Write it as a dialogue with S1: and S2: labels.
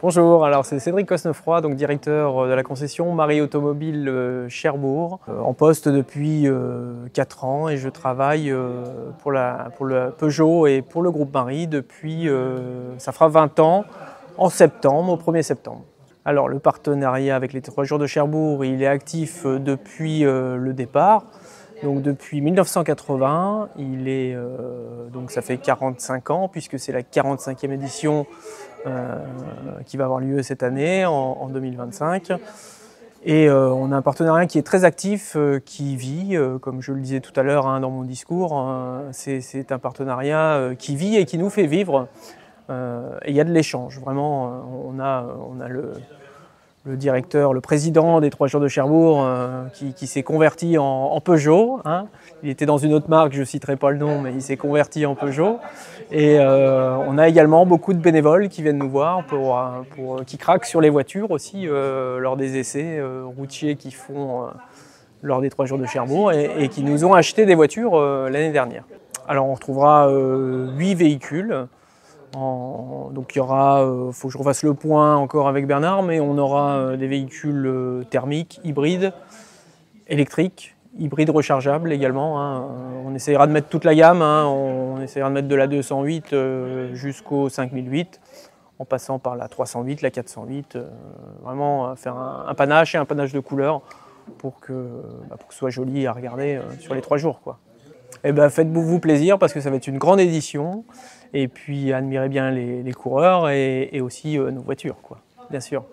S1: Bonjour, alors c'est Cédric Cosnefroy, donc directeur de la concession Marie Automobile Cherbourg, en poste depuis 4 ans, et je travaille pour le Peugeot et pour le groupe Marie depuis, ça fera 20 ans, en septembre, au 1er septembre. Alors le partenariat avec les 3 jours de Cherbourg, il est actif depuis le départ. Donc depuis 1980, donc ça fait 45 ans puisque c'est la 45e édition qui va avoir lieu cette année, en 2025. Et on a un partenariat qui est très actif, qui vit, comme je le disais tout à l'heure dans mon discours, c'est un partenariat qui vit et qui nous fait vivre. Et il y a de l'échange, vraiment, on a le directeur, le président des 3 jours de Cherbourg qui s'est converti en Peugeot. Il était dans une autre marque, je ne citerai pas le nom, mais il s'est converti en Peugeot. Et on a également beaucoup de bénévoles qui viennent nous voir, qui craquent sur les voitures aussi lors des essais routiers qu'ils font lors des 3 jours de Cherbourg et qui nous ont acheté des voitures l'année dernière. Alors on retrouvera 8 véhicules. Donc il y aura, faut que je refasse le point encore avec Bernard, mais on aura des véhicules thermiques, hybrides, électriques, hybrides rechargeables également. On essaiera de mettre toute la gamme, on essaiera de mettre de la 208 jusqu'au 5008, en passant par la 308, la 408, vraiment faire un panache et un panache de couleurs pour que ce soit joli à regarder sur les 3 jours, quoi. Et faites-vous plaisir parce que ça va être une grande édition. Et puis admirez bien les coureurs et aussi nos voitures, quoi, bien sûr.